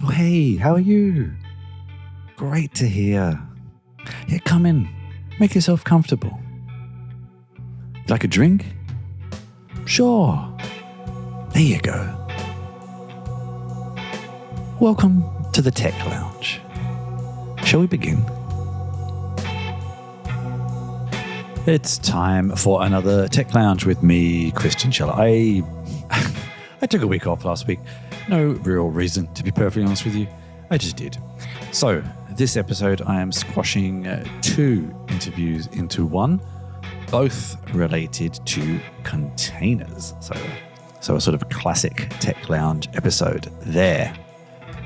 Oh, hey, how are you? Great to hear. Yeah, come in. Make yourself comfortable. Like a drink? Sure. There you go. Welcome to the Tech Lounge. Shall we begin? It's time for another Tech Lounge with me, Christian Scheller. I took a week off last week. No real reason, to be perfectly honest with you. I just did. So, this episode, I am squashing two interviews into one, both related to containers. So a sort of classic Tech Lounge episode there.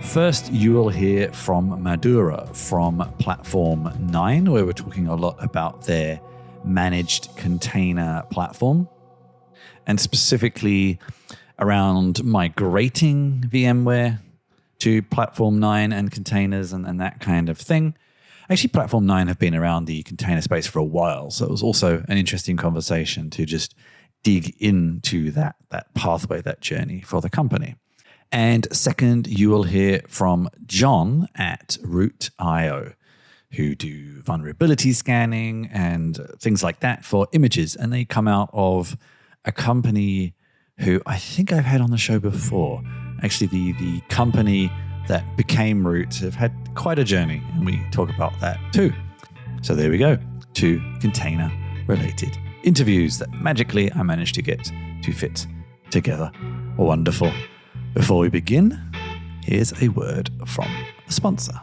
First, you will hear from Madhura from Platform9, where we're talking a lot about their managed container platform, and specifically around migrating VMware to Platform9 and containers and that kind of thing. Actually, Platform9 have been around the container space for a while, so it was also an interesting conversation to just dig into that pathway, that journey for the company. And second, you will hear from John at Root.io, who do vulnerability scanning and things like that for images. And they come out of a company who I think I've had on the show before. Actually, the company that became Root have had quite a journey, and we talk about that too. So there we go, two container-related interviews that magically I managed to get to fit together. Wonderful. Before we begin, here's a word from a sponsor.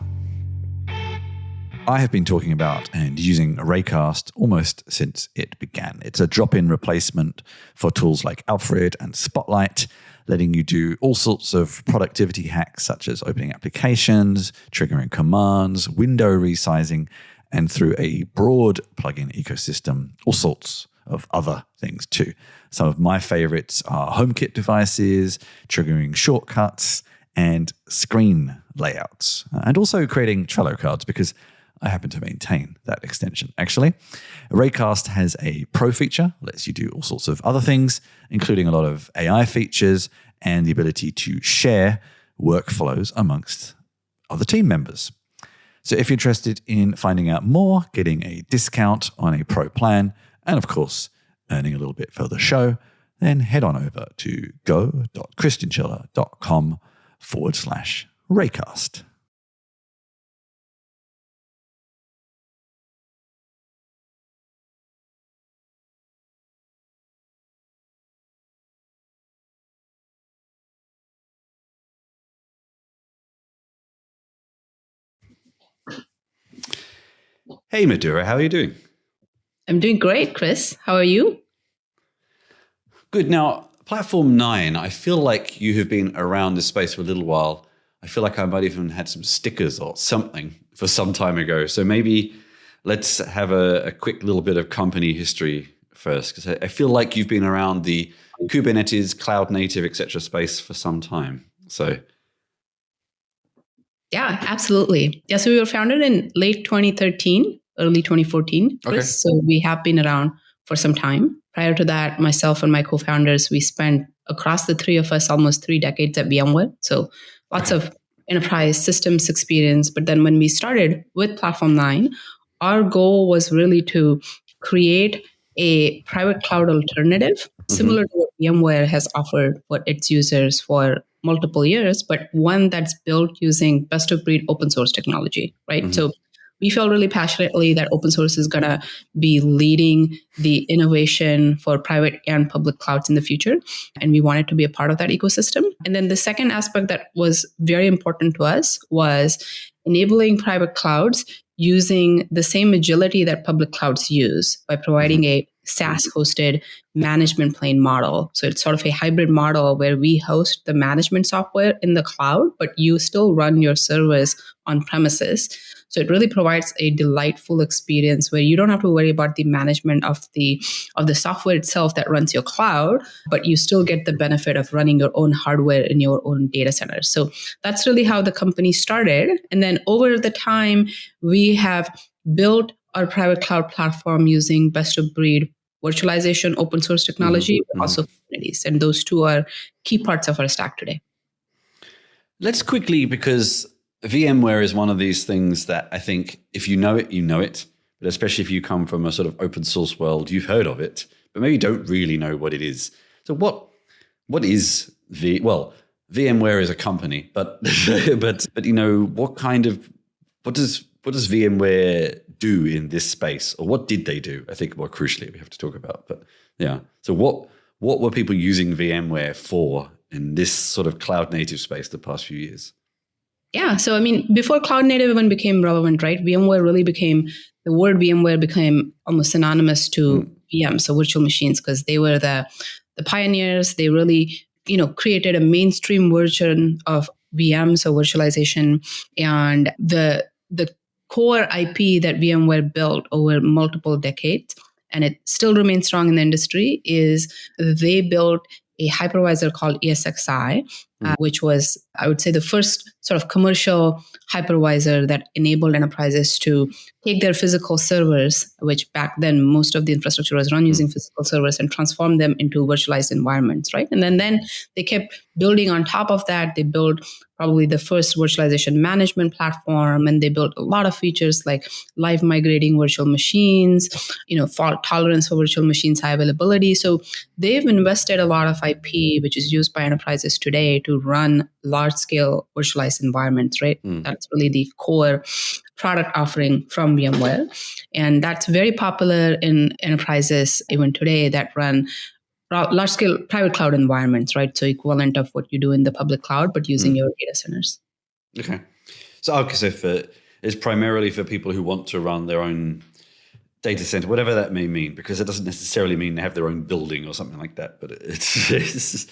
I have been talking about and using Raycast almost since it began. It's a drop-in replacement for tools like Alfred and Spotlight, letting you do all sorts of productivity hacks such as opening applications, triggering commands, window resizing, and through a broad plugin ecosystem, all sorts of other things too. Some of my favorites are HomeKit devices, triggering shortcuts, and screen layouts, and also creating Trello cards because I happen to maintain that extension, actually. Raycast has a pro feature, lets you do all sorts of other things, including a lot of AI features and the ability to share workflows amongst other team members. So if you're interested in finding out more, getting a discount on a pro plan, and of course, earning a little bit for the show, then head on over to go.christianscheller.com/Raycast. Hey, Madhura, how are you doing? I'm doing great, Chris. How are you? Good. Now, Platform9, I feel like you have been around this space for a little while. I feel like I might even had some stickers or something for some time ago. So maybe let's have a quick little bit of company history first, because I feel like you've been around the Kubernetes, cloud native, etc. space for some time. So yeah, absolutely. Yeah, so we were founded in late 2013, early 2014, Chris. Okay. So we have been around for some time. Prior to that, myself and my co-founders, we spent across the three of us almost 3 decades at VMware. So lots of enterprise systems experience. But then when we started with Platform9, our goal was really to create a private cloud alternative, similar to what VMware has offered for its users for multiple years, but one that's built using best of breed open source technology, right? So we feel really passionately that open source is going to be leading the innovation for private and public clouds in the future. And we wanted to be a part of that ecosystem. And then the second aspect that was very important to us was enabling private clouds using the same agility that public clouds use by providing a SaaS-hosted management plane model. So it's sort of a hybrid model where we host the management software in the cloud, but you still run your service on premises. So it really provides a delightful experience where you don't have to worry about the management of the software itself that runs your cloud, but you still get the benefit of running your own hardware in your own data center. So that's really how the company started. And then over the time, we have built our private cloud platform using best of breed virtualization, open source technology, but also Kubernetes. And those two are key parts of our stack today. Let's quickly, because VMware is one of these things that I think if you know it, you know it. But especially if you come from a sort of open source world, you've heard of it, but maybe you don't really know what it is. So what is VMware is a company, but but you know, what does VMware do in this space, or what did they do? I think more crucially we have to talk about. But yeah, so what were people using VMware for in this sort of cloud native space the past few years? Yeah. So, I mean, before cloud native even became relevant, right? The word VMware became almost synonymous to VM, so virtual machines, because they were the pioneers. They really, created a mainstream version of VM, so virtualization, and the core IP that VMware built over multiple decades, and it still remains strong in the industry, is they built a hypervisor called ESXi, which was, I would say, the first sort of commercial hypervisor that enabled enterprises to take their physical servers, which back then most of the infrastructure was run using physical servers, and transform them into virtualized environments, right? And then they kept building on top of that. They built probably the first virtualization management platform, and they built a lot of features like live migrating virtual machines, fault tolerance for virtual machines, high availability. So they've invested a lot of IP, which is used by enterprises today to run large-scale virtualized environments, right? That's really the core product offering from VMware. And that's very popular in enterprises even today that run large-scale private cloud environments, right? So equivalent of what you do in the public cloud, but using your data centers. Okay. So it's primarily for people who want to run their own data center, whatever that may mean, because it doesn't necessarily mean they have their own building or something like that. But it's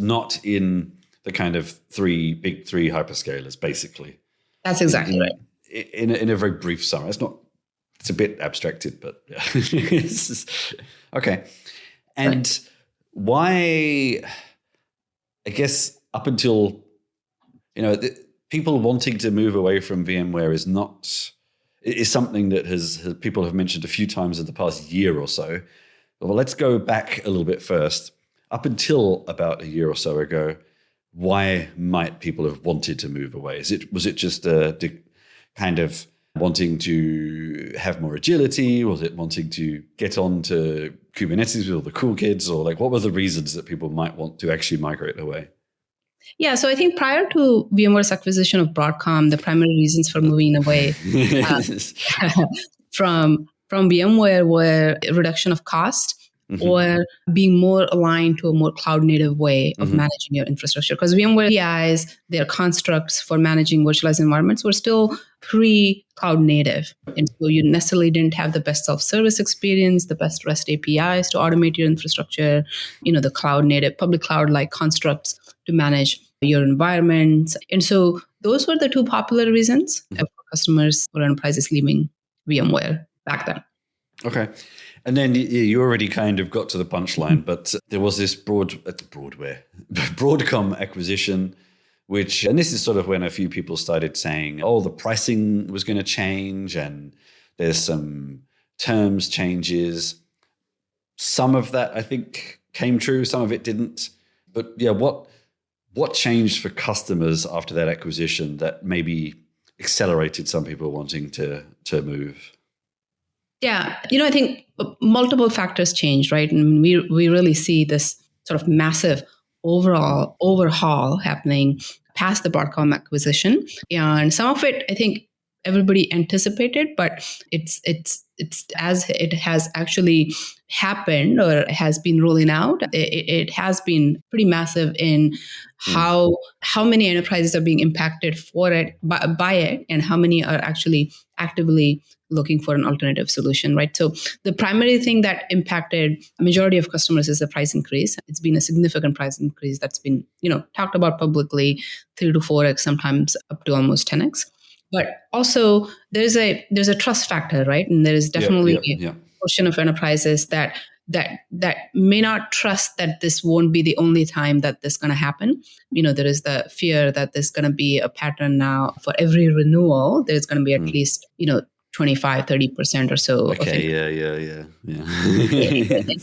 not in the kind of big three hyperscalers, basically. That's exactly right. In a very brief summary, it's a bit abstracted, but yeah. Okay. And why, I guess, up until, people wanting to move away from VMware is something that people have mentioned a few times in the past year or so. Well, let's go back a little bit first. Up until about a year or so ago, why might people have wanted to move away? Was it just kind of wanting to have more agility? Was it wanting to get on to Kubernetes with all the cool kids? Or what were the reasons that people might want to actually migrate away? Yeah, so I think prior to VMware's acquisition of Broadcom, the primary reasons for moving away from VMware were a reduction of cost, or being more aligned to a more cloud-native way of managing your infrastructure. Because VMware APIs, their constructs for managing virtualized environments were still pre-cloud native. And so you necessarily didn't have the best self-service experience, the best REST APIs to automate your infrastructure, the cloud-native, public cloud-like constructs to manage your environment. And so those were the two popular reasons for customers or enterprises leaving VMware back then. Okay. And then you already kind of got to the punchline, but there was this Broadcom acquisition, and this is sort of when a few people started saying, the pricing was going to change and there's some terms changes. Some of that I think came true, some of it didn't. But yeah, what changed for customers after that acquisition that maybe accelerated some people wanting to move? Yeah, I think multiple factors changed, right? And we really see this sort of massive overall overhaul happening past the Broadcom acquisition. And some of it, I think everybody anticipated, but it's as it has actually happened or has been rolling out, it has been pretty massive in how many enterprises are being impacted by it, and how many are actually actively looking for an alternative solution, right? So the primary thing that impacted a majority of customers is the price increase. It's been a significant price increase that's been, talked about publicly, 3 to 4x, sometimes up to almost 10x. But also there's a trust factor, right? And there is definitely a portion of enterprises that may not trust that this won't be the only time that this is going to happen. There is the fear that there's going to be a pattern now for every renewal. There's going to be at least, 25, 30% or so. Okay, yeah.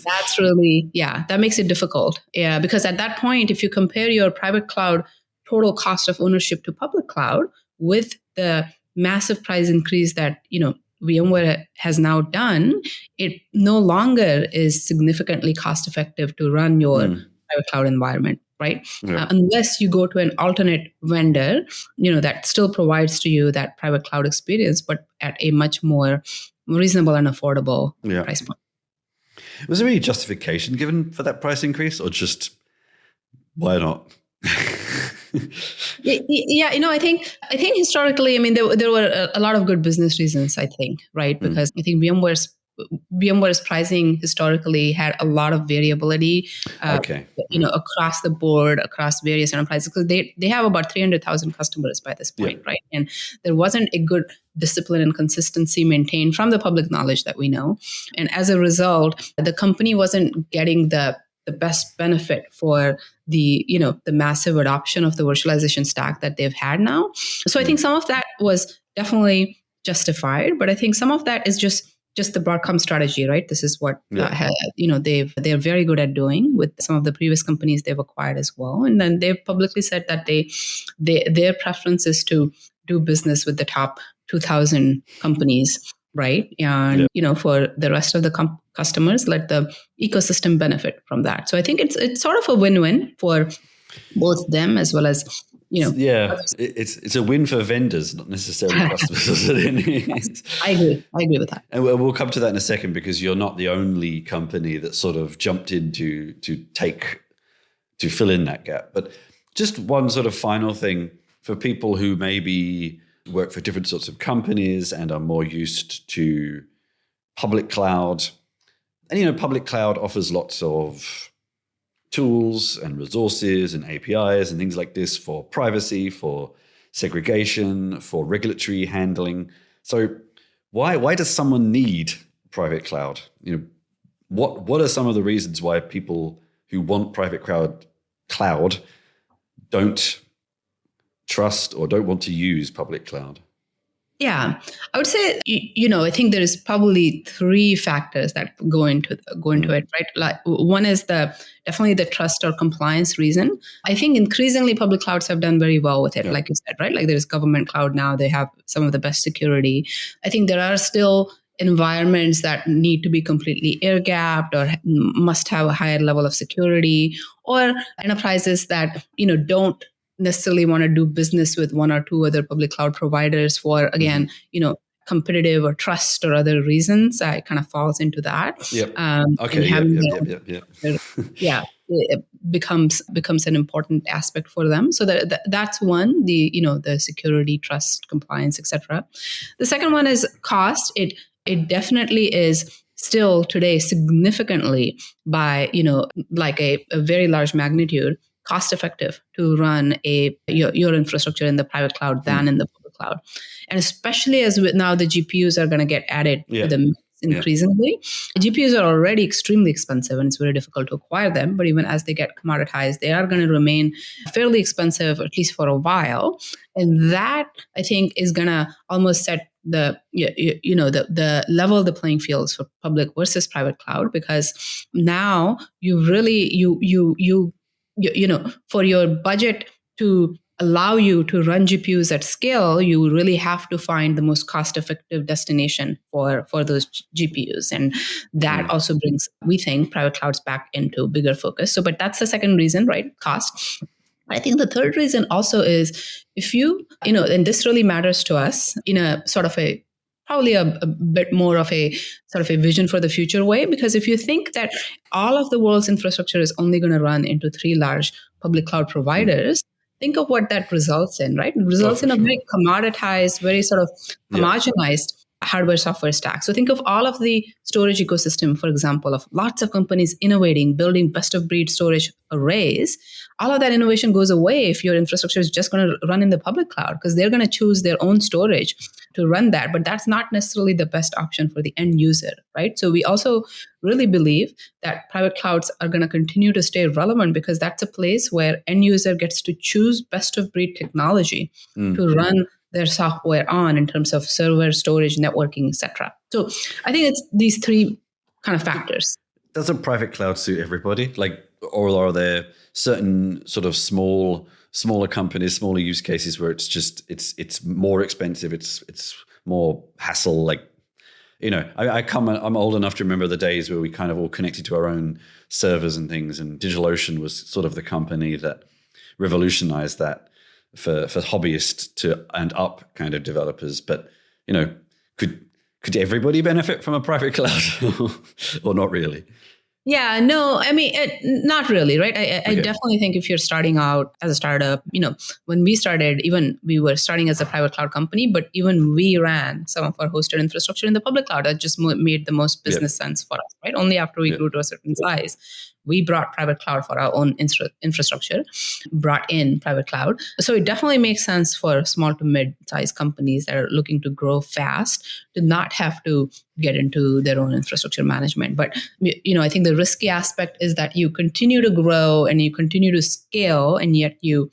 That's really, that makes it difficult. Yeah, because at that point, if you compare your private cloud total cost of ownership to public cloud with the massive price increase that, VMware has now done, it no longer is significantly cost effective to run your private cloud environment, right? Yeah. Unless you go to an alternate vendor, that still provides to you that private cloud experience, but at a much more reasonable and affordable price point. Was there any justification given for that price increase, or just why not? Yeah, I think historically, there were a lot of good business reasons, I think, right? Because I think VMware's pricing historically had a lot of variability, across the board, across various enterprises, because they have about 300,000 customers by this point, right? And there wasn't a good discipline and consistency maintained from the public knowledge that we know. And as a result, the company wasn't getting the best benefit for the massive adoption of the virtualization stack that they've had now. So I think some of that was definitely justified, but I think some of that is just the Broadcom strategy, right? This is what they're very good at doing with some of the previous companies they've acquired as well. And then they've publicly said that their preference is to do business with the top 2,000 companies, right? And for the rest of the customers, let the ecosystem benefit from that. So I think it's sort of a win-win for both them as well as it's a win for vendors, not necessarily customers. I agree with that. And we'll come to that in a second, because you're not the only company that sort of jumped in to fill in that gap. But just one sort of final thing for people who maybe work for different sorts of companies and are more used to public cloud. And, public cloud offers lots of tools and resources and APIs and things like this for privacy, for segregation, for regulatory handling. So why does someone need private cloud? What are some of the reasons why people who want private cloud don't trust or don't want to use public cloud? Yeah, I would say, I think there is probably three factors that go into it, right? Like, one is definitely the trust or compliance reason. I think increasingly public clouds have done very well with it, like you said, right? Like there's government cloud now, they have some of the best security. I think there are still environments that need to be completely air-gapped or must have a higher level of security, or enterprises that, don't necessarily want to do business with one or two other public cloud providers for, again, competitive or trust or other reasons. It kind of falls into that. It becomes an important aspect for them. So that's one, the security, trust, compliance, etc. The second one is cost. It definitely is still today significantly by, like a very large magnitude, cost effective to run your infrastructure in the private cloud than in the public cloud. And especially as now the GPUs are going to get added to the mix increasingly. GPUs are already extremely expensive and it's very difficult to acquire them. But even as they get commoditized, they are going to remain fairly expensive, at least for a while. And that, I think, is going to almost set the level the playing fields for public versus private cloud, because now you really for your budget to allow you to run GPUs at scale, you really have to find the most cost-effective destination for those GPUs. And that also brings, we think, private clouds back into bigger focus. So, but that's the second reason, right? Cost. I think the third reason also is if you, and this really matters to us in a sort of probably a bit more of a sort of a vision for the future way, because if you think that all of the world's infrastructure is only going to run into three large public cloud providers, think of what that results in, right? It results in a very commoditized, very sort of homogenized hardware software stack. So think of all of the storage ecosystem, for example, of lots of companies innovating, building best of breed storage arrays. All of that innovation goes away if your infrastructure is just going to run in the public cloud, because they're going to choose their own storage to run that. But that's not necessarily the best option for the end user, right? So we also really believe that private clouds are going to continue to stay relevant, because that's a place where end user gets to choose best of breed technology to run their software on, in terms of server, storage, networking, etc. So I think it's these three kind of factors. Does a private cloud suit everybody? Like, or are there certain sort of smaller companies, smaller use cases where it's more expensive, it's more hassle? Like, I'm old enough to remember the days where we kind of all connected to our own servers and things, and DigitalOcean was sort of the company that revolutionized that for hobbyists and up kind of developers. But, could everybody benefit from a private cloud or not really? Yeah, no, I mean, not really, right? I definitely think if you're starting out as a startup, when we started, even we were starting as a private cloud company, but even we ran some of our hosted infrastructure in the public cloud. That just made the most business sense for us, right? Only after we grew to a certain size, we brought private cloud for our own infrastructure, brought in private cloud. So it definitely makes sense for small to mid-sized companies that are looking to grow fast to not have to get into their own infrastructure management. But, I think the risky aspect is that you continue to grow and you continue to scale, and yet you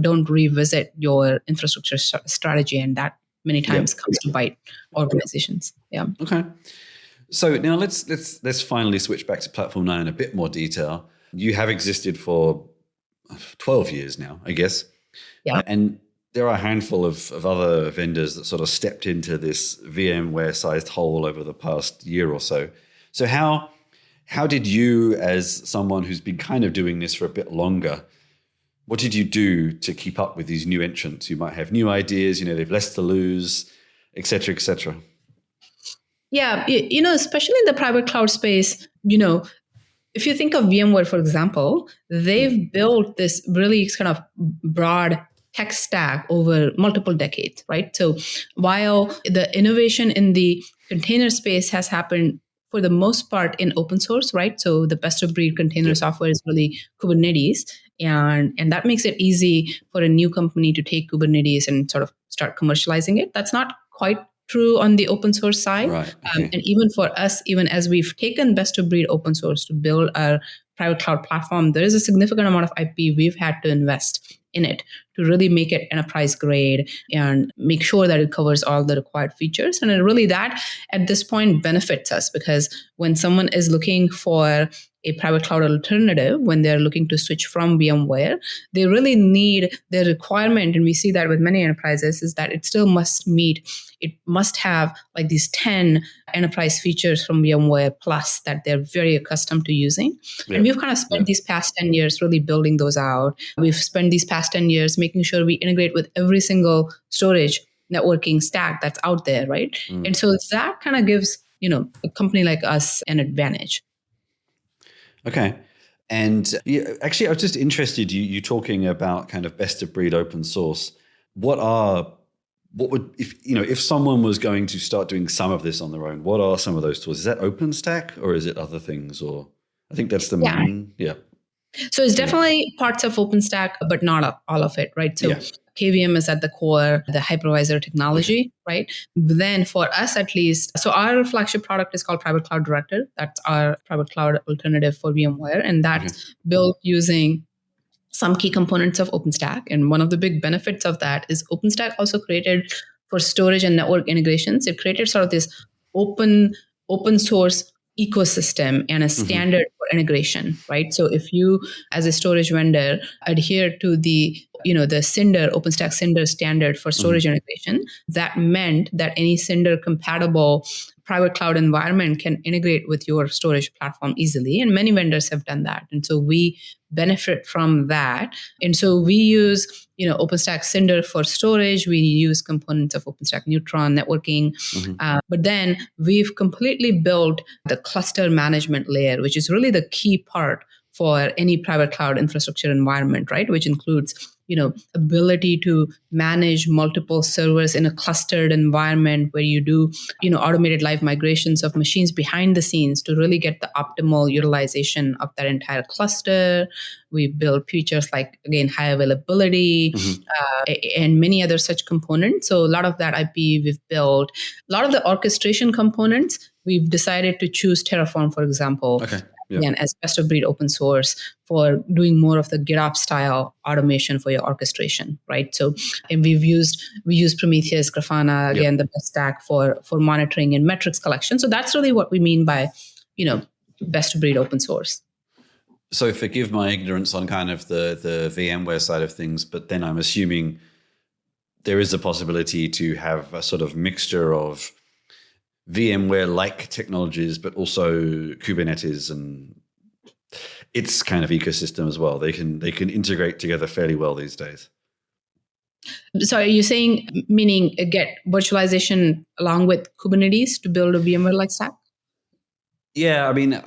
don't revisit your infrastructure strategy. And that many times comes to bite organizations. Yeah. Okay. So now let's finally switch back to Platform9 in a bit more detail. You have existed for 12 years now, I guess. Yeah. And there are a handful of other vendors that sort of stepped into this VMware-sized hole over the past year or so. So how did you, as someone who's been kind of doing this for a bit longer, what did you do to keep up with these new entrants who might have new ideas, they've less to lose, et cetera, et cetera? Yeah, especially in the private cloud space, if you think of VMware, for example, they've built this really kind of broad tech stack over multiple decades, right? So while the innovation in the container space has happened for the most part in open source, right? So the best of breed container software is really Kubernetes. And that makes it easy for a new company to take Kubernetes and sort of start commercializing it. That's not quite true on the open source side. Right. Okay. And even for us, even as we've taken best of breed open source to build our private cloud platform, there is a significant amount of IP we've had to invest in it to really make it enterprise grade and make sure that it covers all the required features. And really that at this point benefits us, because when someone is looking for a private cloud alternative, when they're looking to switch from VMware, they really need the requirement, and we see that with many enterprises, is that it still must have like these 10 enterprise features from VMware Plus that they're very accustomed to using. Yeah. And we've kind of spent these past 10 years really building those out. We've spent these past 10 years making sure we integrate with every single storage networking stack that's out there, right? And so that kind of gives, a company like us an advantage. Okay. And actually, I was just interested, you talking about kind of best of breed open source. If someone was going to start doing some of this on their own, what are some of those tools? Is that OpenStack or is it other things? Or I think that's the main. Yeah. So it's definitely parts of OpenStack, but not all of it, right? So KVM is at the core, the hypervisor technology, right? But then for us at least, so our flagship product is called Private Cloud Director. That's our private cloud alternative for VMware. And that's built using some key components of OpenStack. And one of the big benefits of that is OpenStack also created for storage and network integrations. It created sort of this open source ecosystem and a standard for integration, right? So if you, as a storage vendor, adhere to the Cinder, OpenStack Cinder standard for storage integration, that meant that any Cinder compatible private cloud environment can integrate with your storage platform easily. And many vendors have done that. And so we benefit from that. And so we use, OpenStack Cinder for storage. We use components of OpenStack Neutron networking. But then we've completely built the cluster management layer, which is really the key part for any private cloud infrastructure environment, right? Which includes, ability to manage multiple servers in a clustered environment where you do, automated live migrations of machines behind the scenes to really get the optimal utilization of that entire cluster. We build features like, again, high availability and many other such components. So a lot of that IP we've built. A lot of the orchestration components, we've decided to choose Terraform, for example. Again, as best of breed open source for doing more of the GitOps style automation for your orchestration, right? So, and we use Prometheus, Grafana, again, the best stack for monitoring and metrics collection. So that's really what we mean by, best of breed open source. So forgive my ignorance on kind of the VMware side of things, but then I'm assuming there is a possibility to have a sort of mixture of VMware-like technologies, but also Kubernetes and its kind of ecosystem as well. They can integrate together fairly well these days. So are you saying, meaning get virtualization along with Kubernetes to build a VMware-like stack? Yeah, I mean,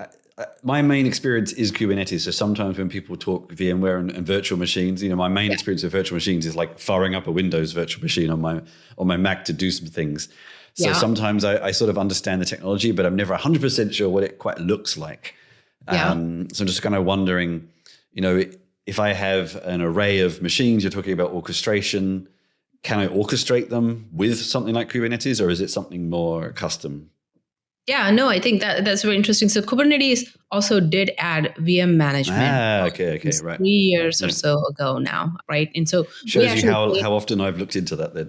my main experience is Kubernetes. So sometimes when people talk VMware and virtual machines, my main experience with virtual machines is like firing up a Windows virtual machine on my Mac to do some things. So sometimes I sort of understand the technology, but I'm never 100% sure what it quite looks like. So I'm just kind of wondering, if I have an array of machines, you're talking about orchestration, can I orchestrate them with something like Kubernetes, or is it something more custom? Yeah, no, I think that's very interesting. So Kubernetes also did add VM management. Okay, right. 3 years or so ago now, right? And so shows you how often I've looked into that then.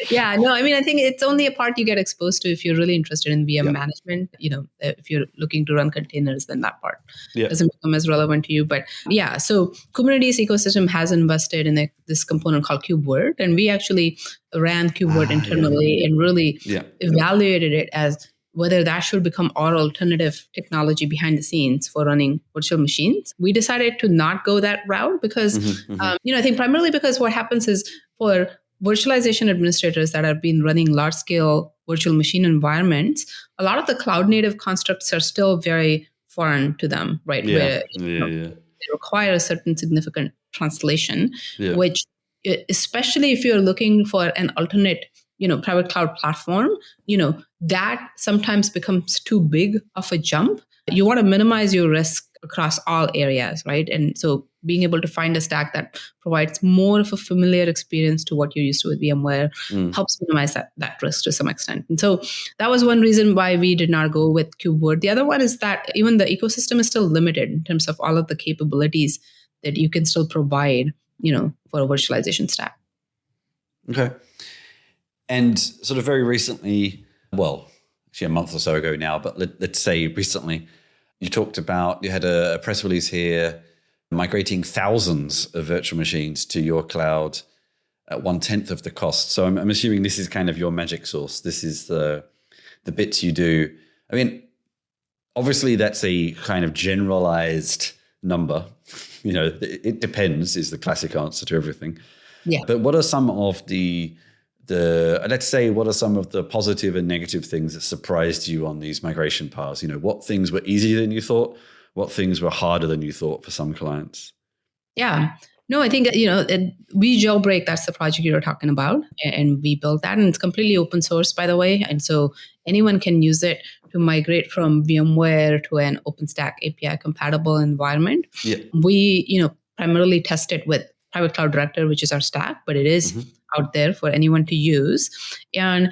Yeah, no, I mean, I think it's only a part you get exposed to if you're really interested in VM management. If you're looking to run containers, then that part doesn't become as relevant to you. But yeah, so Kubernetes ecosystem has invested in this component called KubeWord, and we actually ran KubeWord internally and really evaluated it as whether that should become our alternative technology behind the scenes for running virtual machines. We decided to not go that route because, I think primarily because what happens is for virtualization administrators that have been running large-scale virtual machine environments, a lot of the cloud-native constructs are still very foreign to them, right? Where they require a certain significant translation, which, especially if you're looking for an alternate private cloud platform, that sometimes becomes too big of a jump. You want to minimize your risk across all areas, right? And so being able to find a stack that provides more of a familiar experience to what you're used to with VMware helps minimize that risk to some extent. And so that was one reason why we did not go with KubeWord. The other one is that even the ecosystem is still limited in terms of all of the capabilities that you can still provide, for a virtualization stack. Okay. And sort of very recently, well, actually a month or so ago now, but let's say recently, you had a press release here migrating thousands of virtual machines to your cloud at 1/10 of the cost. So I'm assuming this is kind of your magic sauce. This is the bits you do. I mean, obviously that's a kind of generalized number. It depends is the classic answer to everything. Yeah. But what are some of what are some of the positive and negative things that surprised you on these migration paths? What things were easier than you thought? What things were harder than you thought for some clients? Yeah. No, I think, we Jailbreak, that's the project you were talking about. And we built that, and it's completely open source, by the way. And so anyone can use it to migrate from VMware to an OpenStack API compatible environment. Yeah. We, primarily test it with Private Cloud Director, which is our stack, but it is out there for anyone to use. And,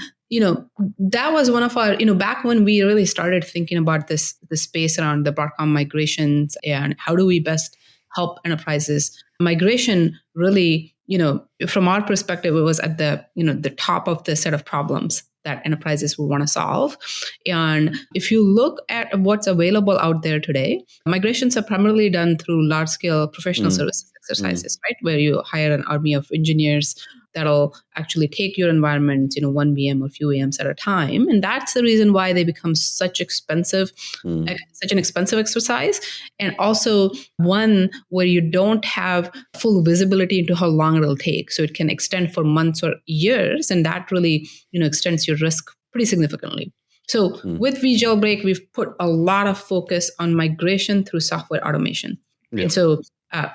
that was one of our, back when we really started thinking about this space around the Broadcom migrations and how do we best help enterprises. Migration really, from our perspective, it was at the top of the set of problems that enterprises will want to solve. And if you look at what's available out there today, migrations are primarily done through large-scale professional services exercises, right? Where you hire an army of engineers that'll actually take your environment, one VM or few VMs at a time. And that's the reason why they become such an expensive exercise. And also one where you don't have full visibility into how long it'll take. So it can extend for months or years. And that really, extends your risk pretty significantly. So with vJailbreak, we've put a lot of focus on migration through software automation. Yeah. And so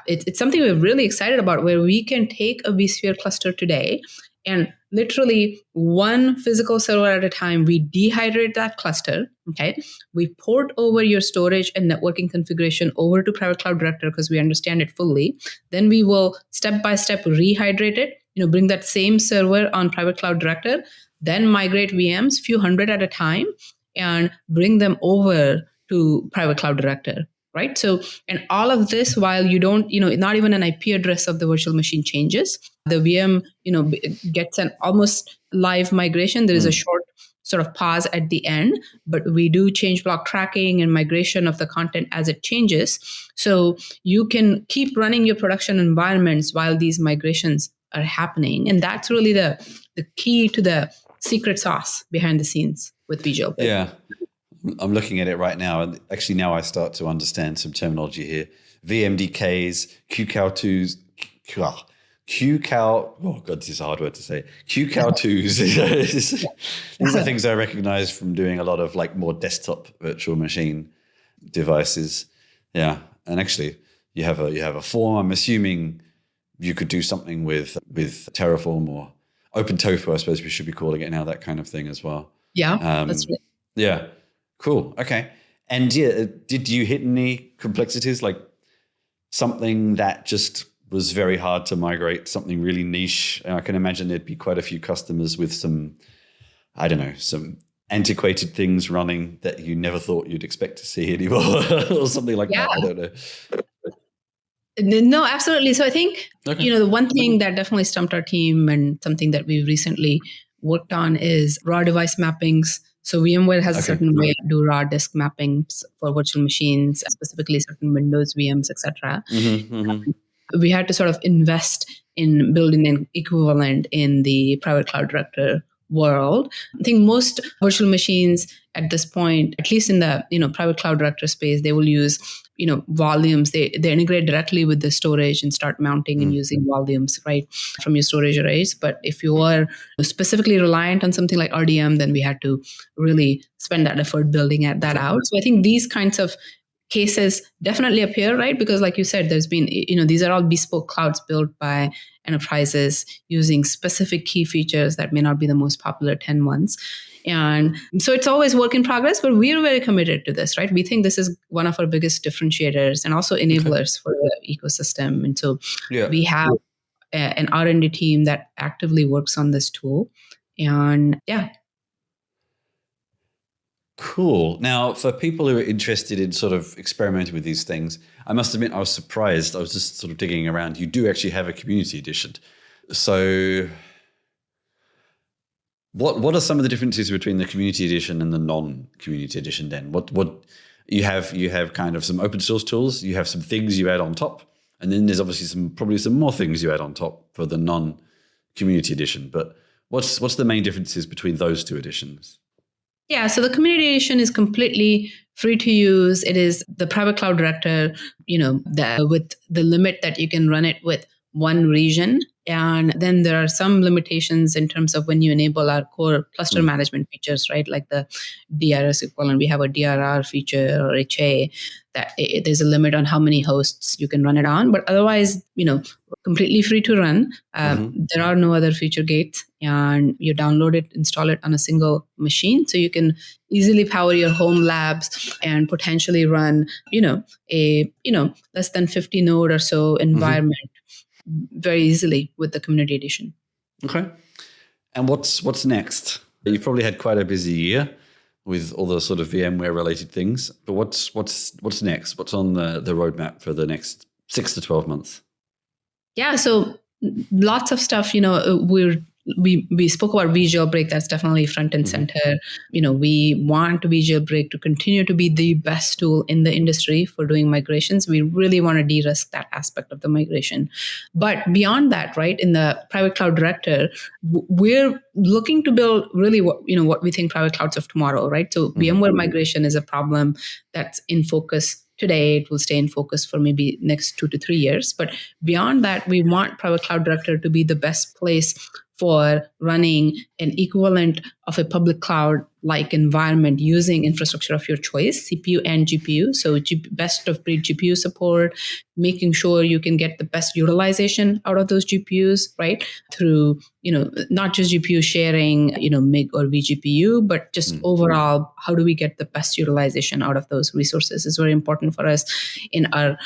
it's something we're really excited about, where we can take a vSphere cluster today and literally one physical server at a time, we dehydrate that cluster, okay? We port over your storage and networking configuration over to Private Cloud Director because we understand it fully. Then we will step-by-step rehydrate it, bring that same server on Private Cloud Director, then migrate VMs, few hundred at a time, and bring them over to Private Cloud Director. Right. So, and all of this while you don't, not even an IP address of the virtual machine changes. The VM, gets an almost live migration. There is a short sort of pause at the end, but we do change block tracking and migration of the content as it changes. So you can keep running your production environments while these migrations are happening. And that's really the key to the secret sauce behind the scenes with vJailbreak. Yeah. I'm looking at it right now. And actually now I start to understand some terminology here. VMDKs, QCOW2s, QCOW, oh God, this is a hard word to say. QCOW2s. These are things I recognize from doing a lot of like more desktop virtual machine devices. Yeah. And actually you have a form. I'm assuming you could do something with Terraform or OpenTofu, I suppose we should be calling it now, that kind of thing as well. Yeah, that's right. Yeah. Cool. Okay. And yeah, did you hit any complexities, like something that just was very hard to migrate, something really niche? I can imagine there'd be quite a few customers with some antiquated things running that you never thought you'd expect to see anymore or something like that. I don't know. No, absolutely. So I think, the one thing that definitely stumped our team and something that we've recently worked on is raw device mappings. So VMware has a certain way to do raw disk mappings for virtual machines, specifically certain Windows VMs, etc. We had to sort of invest in building an equivalent in the private cloud director world. I think most virtual machines at this point, at least in the private cloud director space, they will use volumes. They integrate directly with the storage and start mounting and using volumes right from your storage arrays. But if you are specifically reliant on something like RDM, then we had to really spend that effort building that out. So I think these kinds of cases definitely appear, right? Because like you said, there's been, these are all bespoke clouds built by enterprises using specific key features that may not be the most popular 10 ones. And so it's always work in progress, but we're very committed to this, right? We think this is one of our biggest differentiators and also enablers for the ecosystem. And so we have an R&D team that actively works on this tool. And Cool. Now, for people who are interested in sort of experimenting with these things, I must admit I was surprised. I was just sort of digging around. You do actually have a community edition. So what are some of the differences between the community edition and the non-community edition then? What you have kind of some open source tools, you have some things you add on top, and then there's obviously probably some more things you add on top for the non-community edition. But what's the main differences between those two editions? Yeah, so the community edition is completely free to use. It is the private cloud director, with the limit that you can run it with one region. And then there are some limitations in terms of when you enable our core cluster management features, right? Like the DRS equivalent, we have a DRR feature or HA that there's a limit on how many hosts you can run it on. But otherwise, completely free to run. There are no other feature gates, and you download it, install it on a single machine. So you can easily power your home labs and potentially run, a less than 50 node or so environment very easily with the community edition. Okay. And what's next? You've probably had quite a busy year with all the sort of VMware related things, but what's next? What's on the roadmap for the next 6 to 12 months? Yeah, so lots of stuff, we spoke about vJailbreak. That's definitely front and center. We want vJailbreak to continue to be the best tool in the industry for doing migrations. We really want to de-risk that aspect of the migration. But beyond that, right, in the private cloud director, we're looking to build really what we think private clouds of tomorrow, right? So VMware migration is a problem that's in focus today. It will stay in focus for maybe next 2 to 3 years. But beyond that, we want private cloud director to be the best place for running an equivalent of a public cloud-like environment using infrastructure of your choice, CPU and GPU. So best of breed GPU support, making sure you can get the best utilization out of those GPUs, right? Through, not just GPU sharing, MIG or vGPU, but just overall, how do we get the best utilization out of those resources is very important for us in our,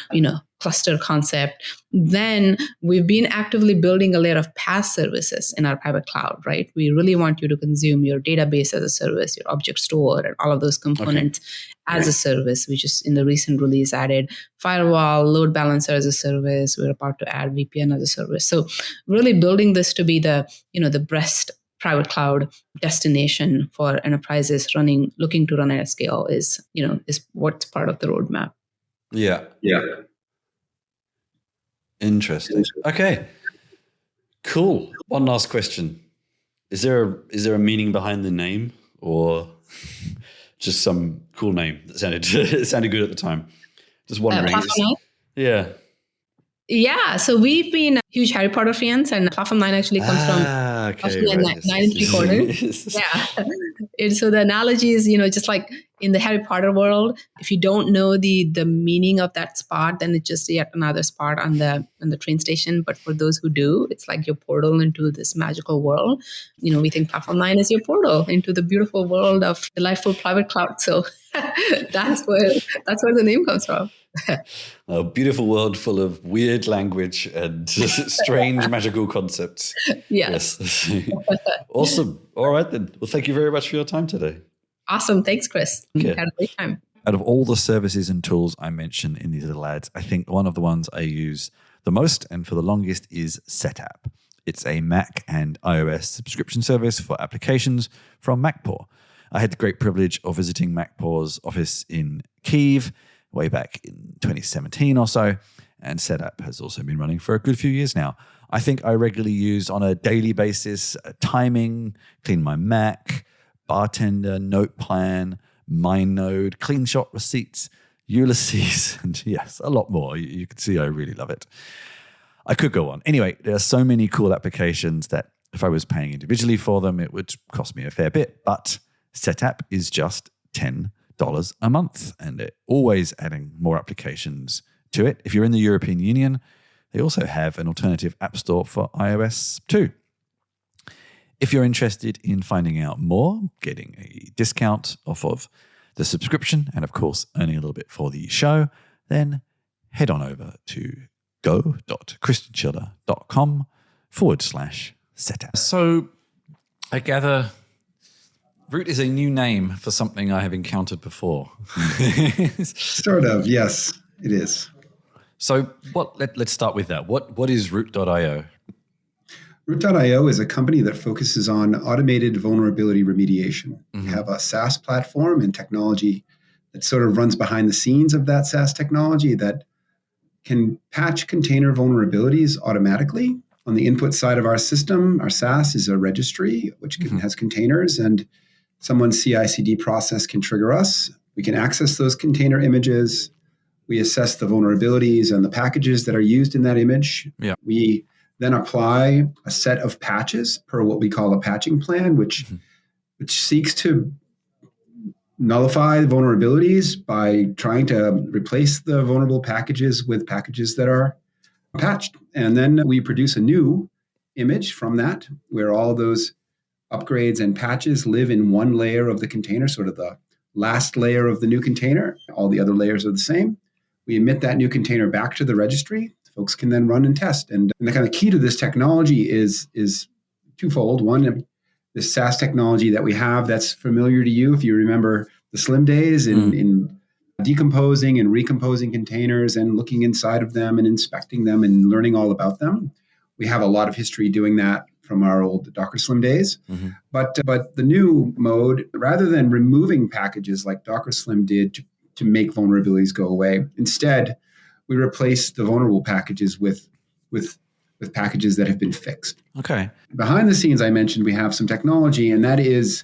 cluster concept. Then we've been actively building a layer of PaaS services in our private cloud, right? We really want you to consume your database as a service, your object store, and all of those components as a service. We just in the recent release added firewall, load balancer as a service. We're about to add VPN as a service. So really building this to be the, the private cloud destination for enterprises looking to run at scale is what's part of the roadmap. Yeah. Interesting. Okay. Cool. One last question. Is there a meaning behind the name, or just some cool name that sounded good at the time? Just wondering. Platform9? Yeah. Yeah, so we've been huge Harry Potter fans, and Platform9 actually comes from Platform9 and 3/4. Yeah. And so the analogy is, just like in the Harry Potter world, if you don't know the meaning of that spot, then it's just yet another spot on the train station. But for those who do, it's like your portal into this magical world. We think Platform9 is your portal into the beautiful world of delightful private cloud. So that's where the name comes from. A beautiful world full of weird language and strange magical concepts. Yes. Awesome. All right then. Well, thank you very much for your time today. Awesome. Thanks, Chris. Okay. Had a great time. Out of all the services and tools I mentioned in these little ads, I think one of the ones I use the most and for the longest is Setapp. It's a Mac and iOS subscription service for applications from MacPaw. I had the great privilege of visiting MacPaw's office in Kyiv way back in 2017 or so, and Setapp has also been running for a good few years now. I think I regularly use on a daily basis timing, clean my Mac, bartender, note plan, MindNode, CleanShot receipts, Ulysses, and yes, a lot more. You can see I really love it. I could go on. Anyway, there are so many cool applications that if I was paying individually for them, it would cost me a fair bit, but Setapp is just $10 a month, and they're always adding more applications to it. If you're in the European Union, they also have an alternative app store for iOS too. If you're interested in finding out more, getting a discount off of the subscription, and of course earning a little bit for the show, then head on over to go.christianschiller.com/Setapp. So I gather Root is a new name for something I have encountered before. Sort of, yes, it is. So let's start with that. What is Root.io? Root.io is a company that focuses on automated vulnerability remediation. We have a SaaS platform and technology that sort of runs behind the scenes of that SaaS technology that can patch container vulnerabilities automatically. On the input side of our system, our SaaS is a registry, which has containers, and someone's CI/CD process can trigger us. We can access those container images. We assess the vulnerabilities and the packages that are used in that image. Yeah. We then apply a set of patches per what we call a patching plan, which seeks to nullify the vulnerabilities by trying to replace the vulnerable packages with packages that are patched. And then we produce a new image from that, where all those upgrades and patches live in one layer of the container, sort of the last layer of the new container. All the other layers are the same. We emit that new container back to the registry. Folks can then run and test. And the kind of key to this technology is twofold. One, the SaaS technology that we have that's familiar to you, if you remember the Slim days in decomposing and recomposing containers and looking inside of them and inspecting them and learning all about them. We have a lot of history doing that from our old Docker Slim days. But the new mode, rather than removing packages like Docker Slim did to make vulnerabilities go away, instead, we replace the vulnerable packages with packages that have been fixed. Okay. Behind the scenes, I mentioned we have some technology, and that is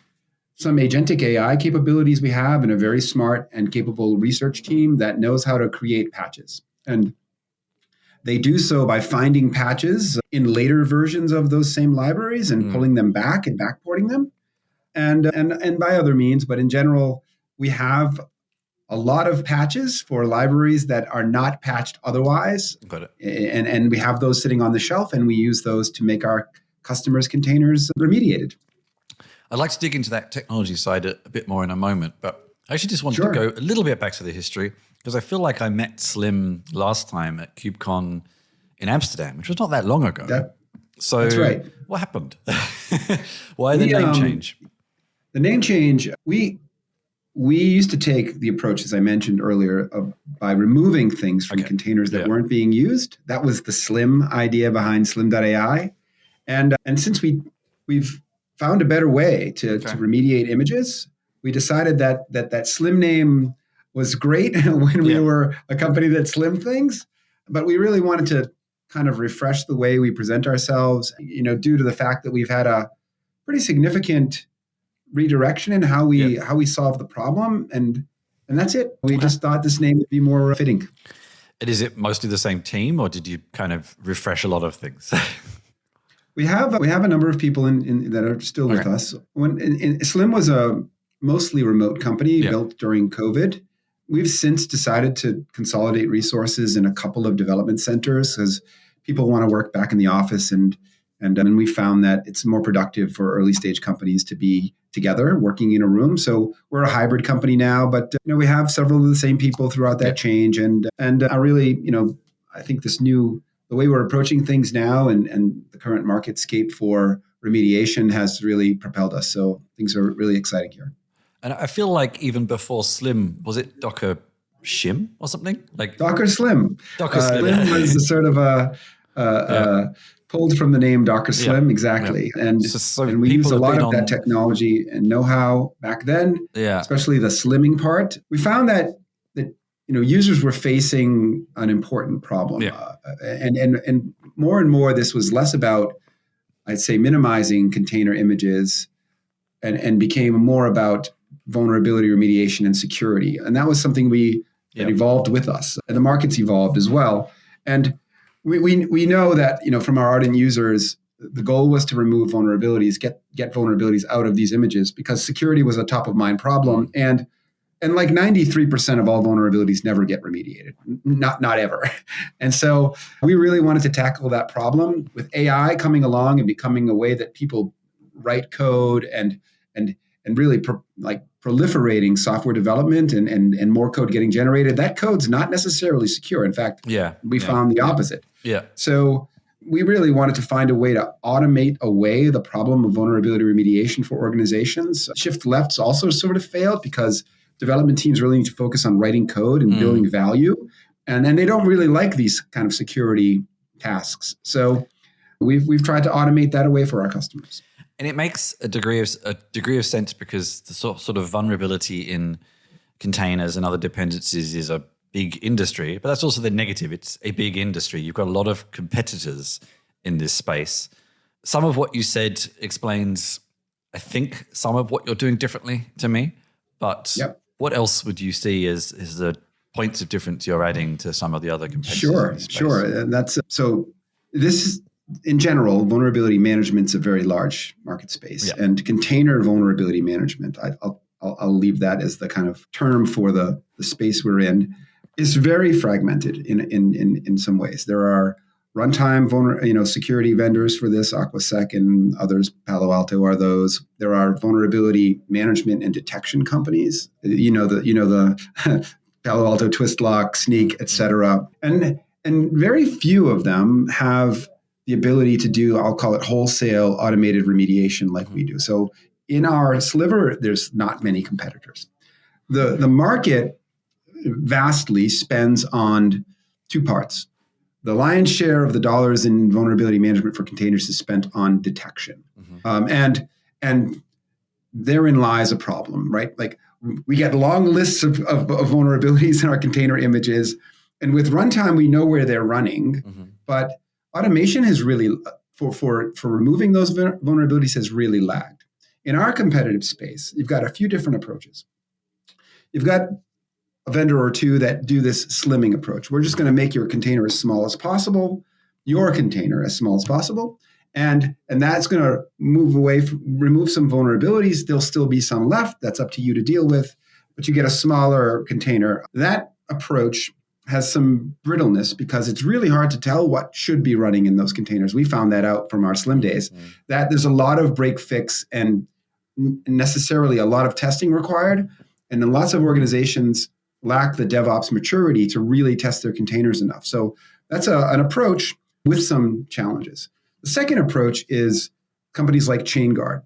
some agentic AI capabilities we have and a very smart and capable research team that knows how to create patches. And they do so by finding patches in later versions of those same libraries and pulling them back and backporting them, and by other means. But in general, we have a lot of patches for libraries that are not patched otherwise. Got it. And we have those sitting on the shelf, and we use those to make our customers' containers remediated. I'd like to dig into that technology side a bit more in a moment, but I actually just wanted to go a little bit back to the history, because I feel like I met Slim last time at KubeCon in Amsterdam, which was not that long ago. That's right. What happened? Why the name change? The name change, we used to take the approach, as I mentioned earlier, by removing things from containers that weren't being used. That was the Slim idea behind Slim.ai. And since we've found a better way to remediate images. We decided that Slim name was great when we were a company that slimmed things, but we really wanted to kind of refresh the way we present ourselves, due to the fact that we've had a pretty significant redirection in how we solve the problem, and that's it. We just thought this name would be more fitting. And is it mostly the same team, or did you kind of refresh a lot of things? We have a number of people in that are still with us. Slim was a mostly remote company built during COVID. We've since decided to consolidate resources in a couple of development centers because people want to work back in the office, and we found that it's more productive for early stage companies to be together working in a room. So we're a hybrid company now, but we have several of the same people throughout that change, and I really, I think the way we're approaching things now and the current marketscape for remediation has really propelled us. So things are really exciting here. And I feel like even before Slim, was it Docker Shim or something? Like Docker Slim. Docker Slim. Slim was a sort of pulled from the name Docker Slim, exactly. Yeah. And we use a lot of that technology and know-how back then, especially the slimming part. We found that users were facing an important problem. And more this was less about, I'd say, minimizing container images and became more about vulnerability remediation and security. And that was something that evolved with us. And the market's evolved as well. And we know that, from our ardent users, the goal was to remove vulnerabilities, get vulnerabilities out of these images, because security was a top of mind problem. And like 93% of all vulnerabilities never get remediated, not ever. And so we really wanted to tackle that problem with AI coming along and becoming a way that people write code and really proliferating software development and more code getting generated. That code's not necessarily secure. In fact, we found the opposite. Yeah. So we really wanted to find a way to automate away the problem of vulnerability remediation for organizations. Shift left's also sort of failed because development teams really need to focus on writing code and building value. And they don't really like these kind of security tasks. So we've tried to automate that away for our customers. And it makes a degree of sense because the sort of vulnerability in containers and other dependencies is a big industry, but that's also the negative. It's a big industry. You've got a lot of competitors in this space. Some of what you said explains, I think, some of what you're doing differently to me. But what else would you see as the points of difference you're adding to some of the other competitors? Sure. And that's so. This is, in general, vulnerability management's a very large market space, and container vulnerability management, I'll leave that as the kind of term for the space we're in, is very fragmented in some ways. There are runtime security vendors for this, Aquasec and others. Palo Alto are those. There are vulnerability management and detection companies. The Palo Alto, Twistlock, Sneak, etc. And very few of them have the ability to do, I'll call it, wholesale automated remediation like we do. So in our sliver, there's not many competitors. The market vastly spends on two parts. The lion's share of the dollars in vulnerability management for containers is spent on detection. And therein lies a problem, right? Like, we get long lists of vulnerabilities in our container images, and with runtime, we know where they're running, but automation has really, for removing those vulnerabilities, has really lagged. In our competitive space, you've got a few different approaches. You've got a vendor or two that do this slimming approach. We're just going to make your container as small as possible, your container as small as possible, and that's going to remove some vulnerabilities. There'll still be some left. That's up to you to deal with, but you get a smaller container. That approach has some brittleness because it's really hard to tell what should be running in those containers. We found that out from our Slim days, that there's a lot of break fix and necessarily a lot of testing required. And then lots of organizations lack the DevOps maturity to really test their containers enough. So that's an approach with some challenges. The second approach is companies like ChainGuard.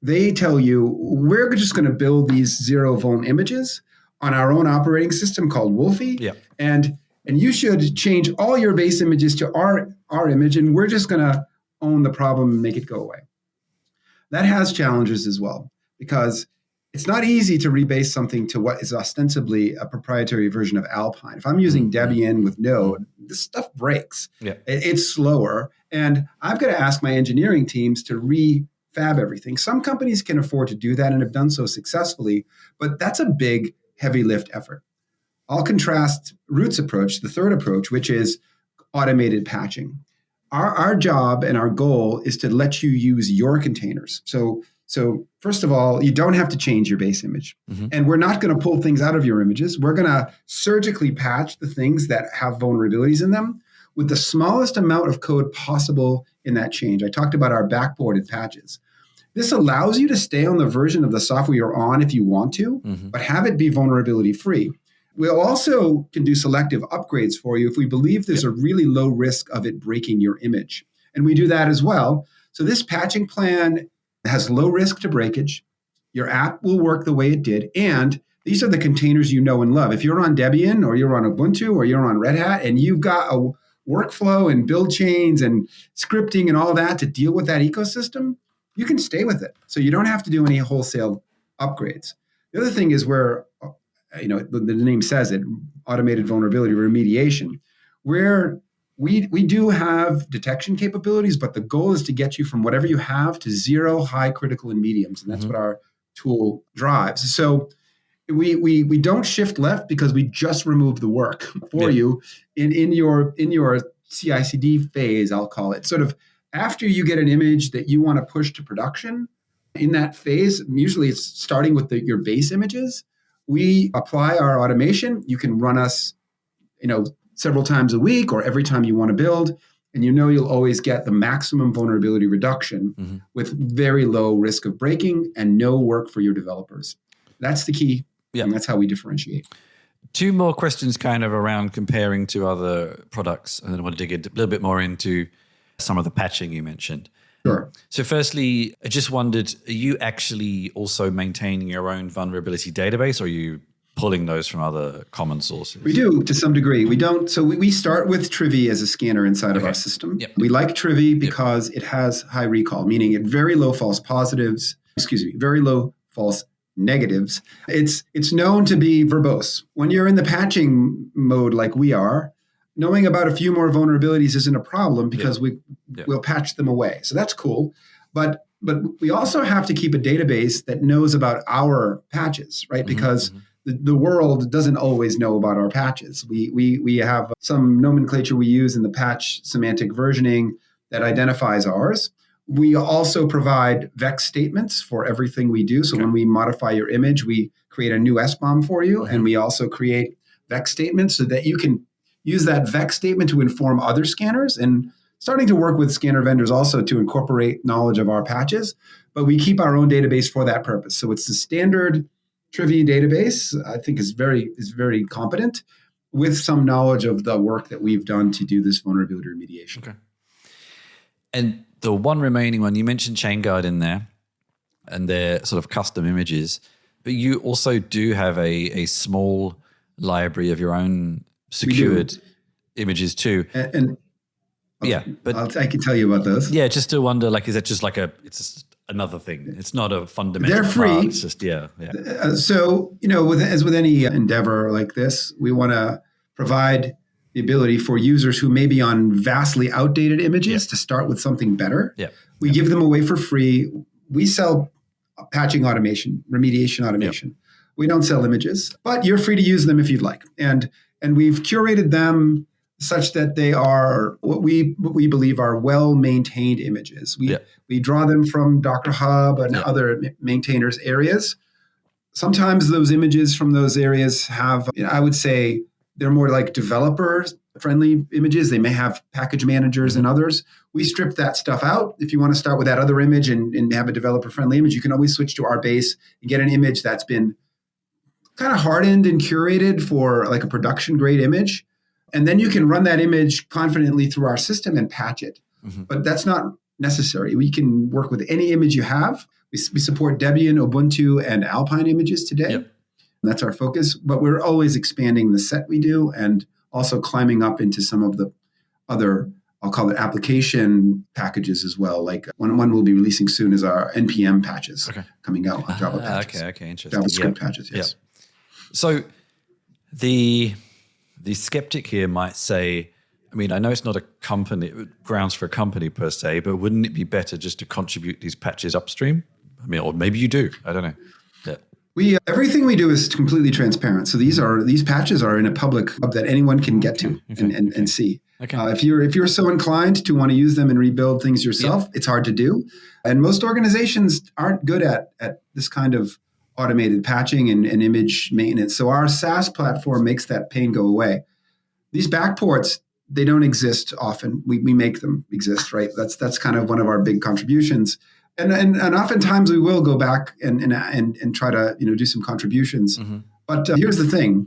They tell you, we're just going to build these zero vuln images on our own operating system called Wolfie. And you should change all your base images to our image, and we're just going to own the problem and make it go away. That has challenges as well, because it's not easy to rebase something to what is ostensibly a proprietary version of Alpine. If I'm using Debian with Node, this stuff breaks. Yeah. It's slower. And I've got to ask my engineering teams to refab everything. Some companies can afford to do that and have done so successfully, but that's a big, heavy lift effort. I'll contrast Root's approach, the third approach, which is automated patching. Our job and our goal is to let you use your containers. So first of all, you don't have to change your base image. And we're not going to pull things out of your images. We're going to surgically patch the things that have vulnerabilities in them with the smallest amount of code possible in that change. I talked about our backported patches. This allows you to stay on the version of the software you're on if you want to, but have it be vulnerability free. We'll also can do selective upgrades for you if we believe there's a really low risk of it breaking your image. And we do that as well. So this patching plan has low risk to breakage. Your app will work the way it did. And these are the containers you know and love. If you're on Debian or you're on Ubuntu or you're on Red Hat and you've got a workflow and build chains and scripting and all that to deal with that ecosystem, you can stay with it. So you don't have to do any wholesale upgrades. The other thing is where the name says it, automated vulnerability remediation, where we do have detection capabilities, but the goal is to get you from whatever you have to zero, high, critical, and mediums. And that's what our tool drives. So we don't shift left because we just remove the work for you in your CI/CD phase, I'll call it. Sort of after you get an image that you want to push to production, in that phase, usually it's starting with your base images. We apply our automation. You can run us, several times a week or every time you want to build, and you'll always get the maximum vulnerability reduction with very low risk of breaking and no work for your developers. That's the key, and that's how we differentiate. Two more questions kind of around comparing to other products, and then I want to dig a little bit more into some of the patching you mentioned. Sure. So firstly, I just wondered, are you actually also maintaining your own vulnerability database, or are you pulling those from other common sources? We do to some degree. We don't. So we start with Trivy as a scanner inside of our system. We like Trivy because it has high recall, meaning it very low false positives, very low false negatives. It's known to be verbose. When you're in the patching mode like we are, knowing about a few more vulnerabilities isn't a problem because we'll patch them away. So that's cool. But we also have to keep a database that knows about our patches, right? Because the world doesn't always know about our patches. We have some nomenclature we use in the patch semantic versioning that identifies ours. We also provide vex statements for everything we do. So when we modify your image, we create a new SBOM for you. And we also create vex statements so that you can use that vex statement to inform other scanners, and starting to work with scanner vendors also to incorporate knowledge of our patches. But we keep our own database for that purpose. So it's the standard Trivy database, I think is very competent with some knowledge of the work that we've done to do this vulnerability remediation. Okay. And the one remaining one, you mentioned ChainGuard in there and their sort of custom images, but you also do have a small library of your own secured images too. But I can tell you about those. Yeah, just to wonder, is that just it's just another thing? It's not a fundamental They're free. part. It's just, So, as with any endeavor like this, we want to provide the ability for users who may be on vastly outdated images to start with something better. We give them away for free. We sell patching automation, remediation automation. We don't sell images, but you're free to use them if you'd like. And we've curated them such that they are what we believe are well-maintained images. We draw them from Docker Hub and other maintainers' areas. Sometimes those images from those areas have, I would say, they're more like developer-friendly images. They may have package managers and others. We strip that stuff out. If you want to start with that other image and have a developer-friendly image, you can always switch to our base and get an image that's been kind of hardened and curated for like a production-grade image. And then you can run that image confidently through our system and patch it. But that's not necessary. We can work with any image you have. We support Debian, Ubuntu, and Alpine images today. That's our focus. But we're always expanding the set we do and also climbing up into some of the other I'll call it application packages as well. Like one we'll be releasing soon is our NPM patches coming out, Java patches. Okay, interesting. JavaScript patches, yes. Yep. So the skeptic here might say, I mean, I know it's not a company, grounds for a company per se, but wouldn't it be better just to contribute these patches upstream? I mean, or maybe you do. I don't know. Yeah. Everything we do is completely transparent. So these patches are in a public hub that anyone can get to and see. Okay. If you're so inclined to want to use them and rebuild things yourself, it's hard to do. And most organizations aren't good at this kind of automated patching and image maintenance. So our SaaS platform makes that pain go away. These backports, they don't exist often. We make them exist, right? That's kind of one of our big contributions. And oftentimes we will go back and try to do some contributions. Mm-hmm. But here's the thing.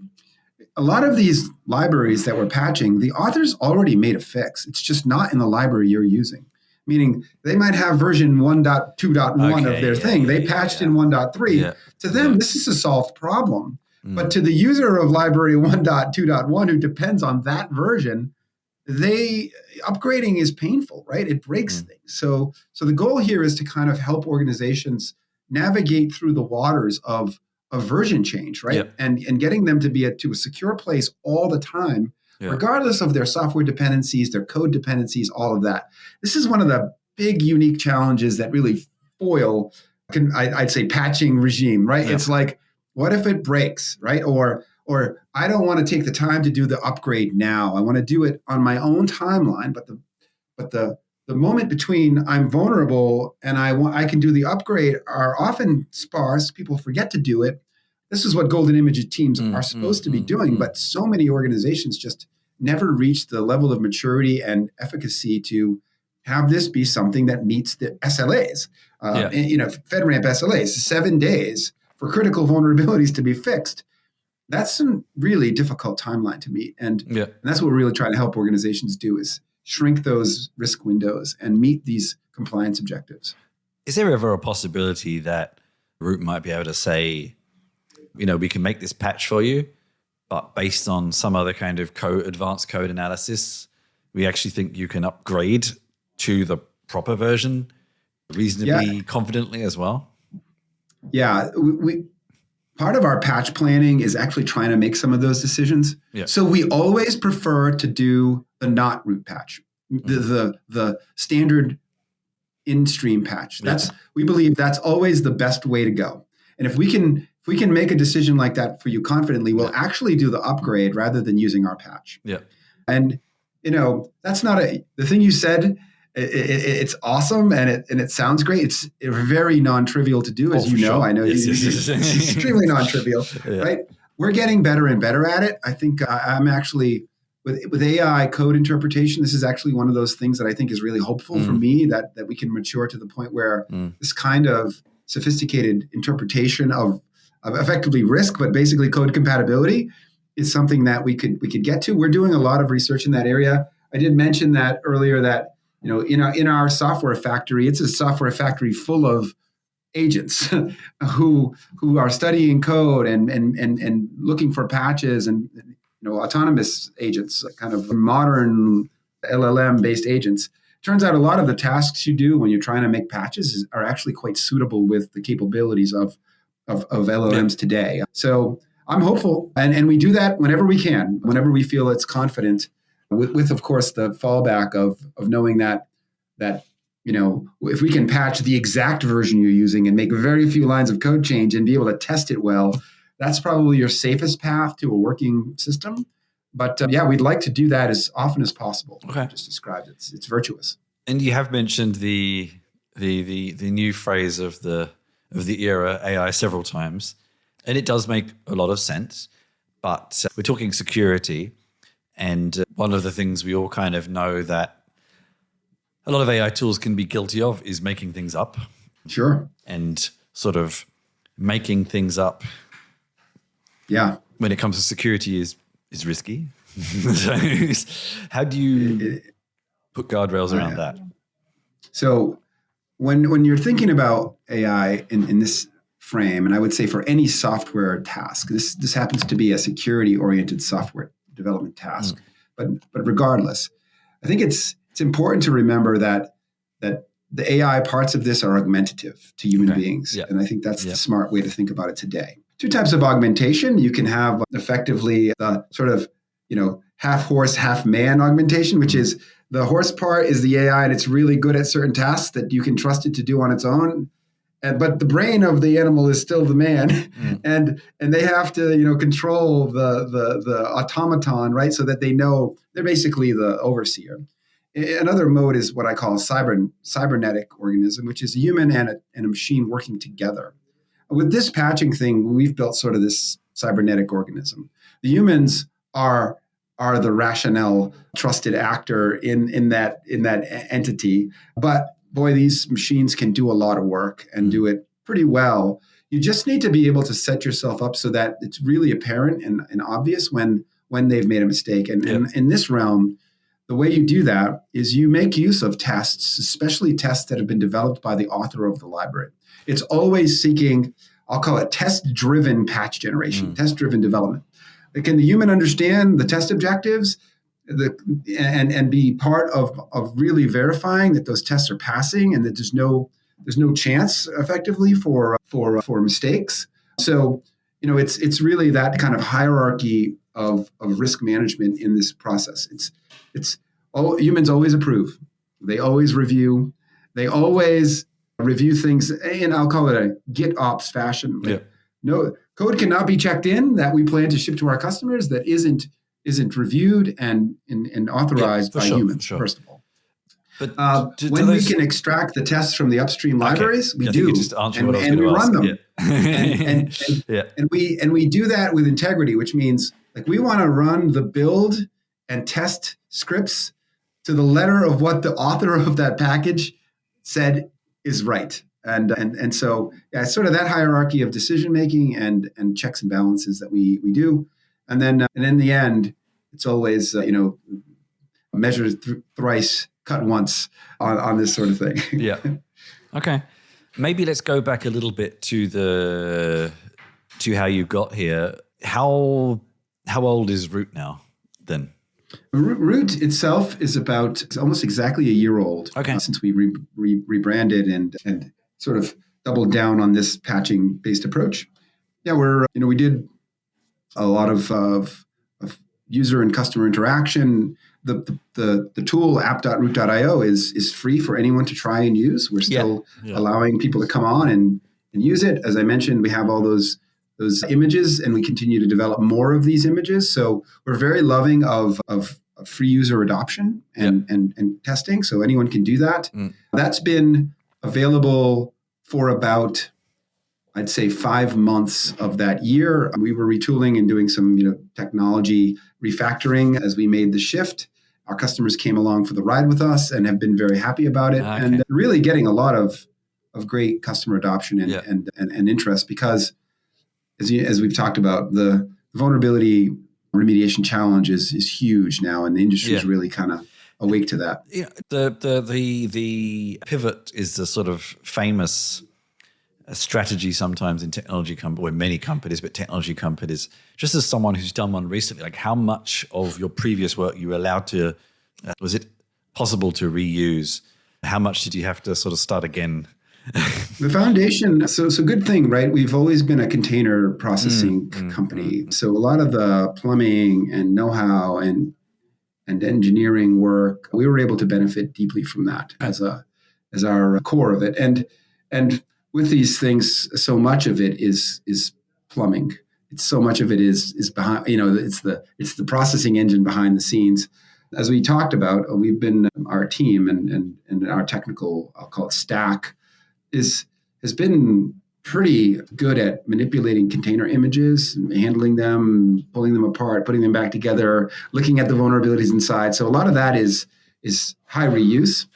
A lot of these libraries that we're patching, the authors already made a fix. It's just not in the library you're using. Meaning they might have version 1.2.1 of their thing. They patched in 1.3. Yeah. To them, this is a solved problem. Mm. But to the user of library 1.2.1 who depends on that version, upgrading is painful, right? It breaks things. So the goal here is to kind of help organizations navigate through the waters of version change, right? Yep. And getting them to be to a secure place all the time, regardless of their software dependencies, their code dependencies, all of that. This is one of the big unique challenges that really foil, I'd say, patching regime, right? Yep. It's like, what if it breaks, right? Or I don't want to take the time to do the upgrade now. I want to do it on my own timeline. But the moment between I'm vulnerable and I can do the upgrade are often sparse. People forget to do it. This is what golden image teams are supposed to be doing. But so many organizations just never reach the level of maturity and efficacy to have this be something that meets the SLAs. FedRAMP SLAs, 7 days for critical vulnerabilities to be fixed. That's a really difficult timeline to meet. And that's what we're really trying to help organizations do is shrink those risk windows and meet these compliance objectives. Is there ever a possibility that Root might be able to say, we can make this patch for you, but based on some other kind of advanced code analysis, we actually think you can upgrade to the proper version reasonably confidently as well? Yeah, part of our patch planning is actually trying to make some of those decisions. Yeah. So we always prefer to do the not root patch, the standard in-stream patch. We believe that's always the best way to go. And if we can make a decision like that for you confidently, we'll actually do the upgrade rather than using our patch. Yeah. And that's not the thing you said. It's awesome and it sounds great. It's very non-trivial to do, as you know. Sure. I know it's extremely non-trivial, right? We're getting better and better at it. I think I'm actually with AI code interpretation. This is actually one of those things that I think is really hopeful for me that we can mature to the point where this kind of sophisticated interpretation of effectively risk, but basically code compatibility, is something that we could get to. We're doing a lot of research in that area. I did mention that earlier that. In our software factory, it's a software factory full of agents who are studying code and looking for patches and autonomous agents, kind of modern LLM-based agents. Turns out a lot of the tasks you do when you're trying to make patches are actually quite suitable with the capabilities of LLMs today. So I'm hopeful, and we do that whenever we can, whenever we feel it's confident. With of course the fallback of knowing that if we can patch the exact version you're using and make very few lines of code change and be able to test it well, that's probably your safest path to a working system. But we'd like to do that as often as possible. Okay, just described it. It's virtuous. And you have mentioned the new phrase of the era, AI, several times, and it does make a lot of sense. But we're talking security. And one of the things we all kind of know that a lot of AI tools can be guilty of is making things up. Sure. And sort of making things up. Yeah. When it comes to security is risky. So how do you put guardrails around that? So when you're thinking about AI in this frame, and I would say for any software task, this happens to be a security-oriented software development task. But regardless, I think it's important to remember that the AI parts of this are augmentative to human beings. Yeah. And I think that's the smart way to think about it today. Two types of augmentation. You can have effectively the sort of, half horse, half man augmentation, which is the horse part is the AI and it's really good at certain tasks that you can trust it to do on its own. But the brain of the animal is still the man, and they have to control the automaton, right? So that they know they're basically the overseer. Another mode is what I call a cybernetic organism, which is a human and a machine working together. With this patching thing, we've built sort of this cybernetic organism. The humans are the rationale, trusted actor in that entity, but boy, these machines can do a lot of work and do it pretty well. You just need to be able to set yourself up so that it's really apparent and obvious when they've made a mistake. And in this realm, the way you do that is you make use of tests, especially tests that have been developed by the author of the library. It's always seeking, I'll call it test-driven patch generation, test-driven development. Can the human understand the test objectives? And be part of really verifying that those tests are passing and that there's no chance effectively for mistakes. So it's really that kind of hierarchy of risk management in this process. It's all humans always approve, they always review, they always review things, and I'll call it a GitOps fashion. No code cannot be checked in that we plan to ship to our customers that isn't reviewed and authorized by humans, first of all. But when we can extract the tests from the upstream libraries, we do, and we run them. And we do that with integrity, which means like we want to run the build and test scripts to the letter of what the author of that package said is right. And so it's sort of that hierarchy of decision making and checks and balances that we do. And then in the end, it's always measured thrice, cut once on this sort of thing. Yeah. Okay. Maybe let's go back a little bit to how you got here. How old is Root now then? Root itself is it's almost exactly a year old. Okay. Since we rebranded and sort of doubled down on this patching based approach. Yeah, we did a lot of user and customer interaction. The tool app.root.io is free for anyone to try and use. We're still allowing people to come on and use it. As I mentioned, we have all those images, and we continue to develop more of these images. So we're very loving of free user adoption and testing. So anyone can do that. That's been available for about, I'd say, 5 months of that year. We were retooling and doing some technology refactoring as we made the shift. Our customers came along for the ride with us and have been very happy about it, and really getting a lot of great customer adoption and interest, because as we've talked about, the vulnerability remediation challenge is huge now, and the industry is really kind of awake to that. Yeah, the pivot is the sort of famous strategy sometimes in technology companies, or many companies, but technology companies. Just as someone who's done one recently, like how much of your previous work you were allowed to, was it possible to reuse? How much did you have to sort of start again? The foundation, so good thing, right? We've always been a container processing company. So a lot of the plumbing and know-how and engineering work, we were able to benefit deeply from that as our core of it. And with these things, so much of it is plumbing. It's so much of it is behind, it's the processing engine behind the scenes. As we talked about, we've been, our team and our technical, I'll call it stack, has been pretty good at manipulating container images, handling them, pulling them apart, putting them back together, looking at the vulnerabilities inside. So a lot of that is high reuse.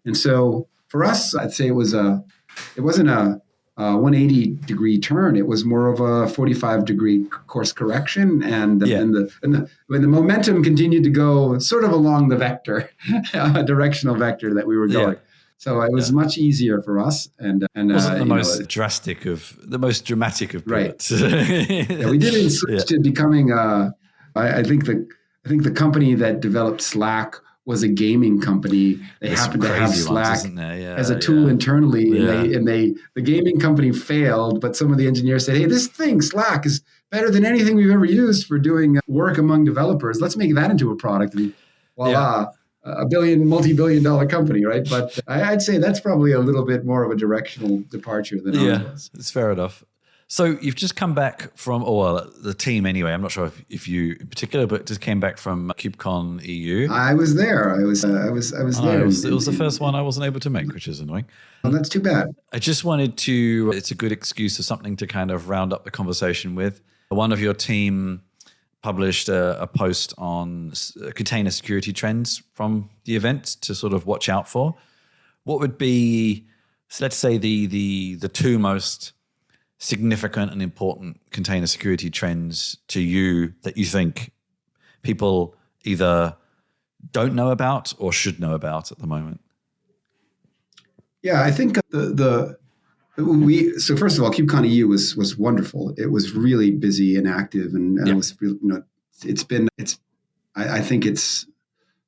And so for us, I'd say it wasn't a 180-degree turn. It was more of a 45-degree course correction, and when the momentum continued to go sort of along the vector, directional vector that we were going. Yeah. So it was much easier for us, and wasn't the most dramatic of pivots. Right. We didn't switch to becoming. I think the company that developed Slack was a gaming company. They happened to have Slack as a tool internally, and the gaming company failed, but some of the engineers said, "Hey, this thing Slack is better than anything we've ever used for doing work among developers. Let's make that into a product." And voila, a multi-billion-dollar company, right? But I'd say that's probably a little bit more of a directional departure than ours was. It's fair enough. So you've just come back from, the team anyway. I'm not sure if you in particular, but just came back from KubeCon EU. I was there. I was there. It was the first one I wasn't able to make, which is annoying. Well, that's too bad. I just wanted to. It's a good excuse or something to kind of round up the conversation with. One of your team published a post on container security trends from the event to sort of watch out for. What would be, let's say, the two most significant and important container security trends to you that you think people either don't know about or should know about at the moment? Yeah, I think so first of all, KubeCon EU was wonderful. It was really busy and active, and it was really, I think it's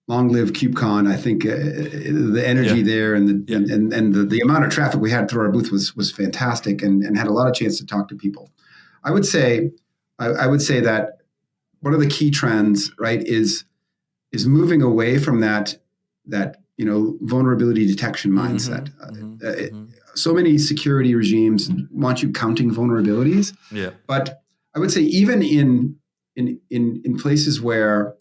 long live KubeCon. I think the energy there and the amount of traffic we had through our booth was fantastic, and had a lot of chance to talk to people. I would say that one of the key trends, right, is moving away from that vulnerability detection mindset. So many security regimes want you counting vulnerabilities. Yeah. But I would say even in places where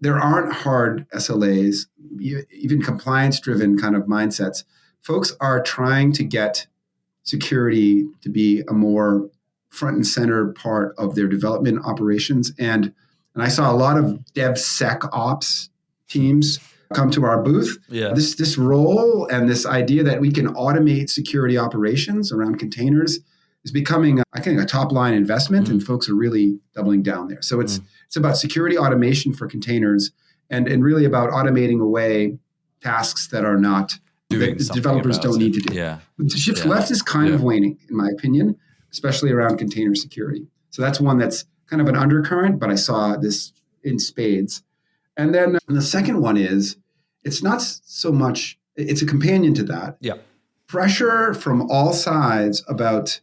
there aren't hard SLAs, even compliance-driven kind of mindsets, folks are trying to get security to be a more front and center part of their development operations. And I saw a lot of DevSecOps teams come to our booth. Yeah. This role and this idea that we can automate security operations around containers is becoming, I think, a top line investment, and folks are really doubling down there. So it's about security automation for containers, and really about automating away tasks that are not that developers don't need to do. Yeah. The shift left is kind of waning, in my opinion, especially around container security. So that's one that's kind of an undercurrent, but I saw this in spades. And then the second one is, it's not so much, it's a companion to that. Yeah. Pressure from all sides about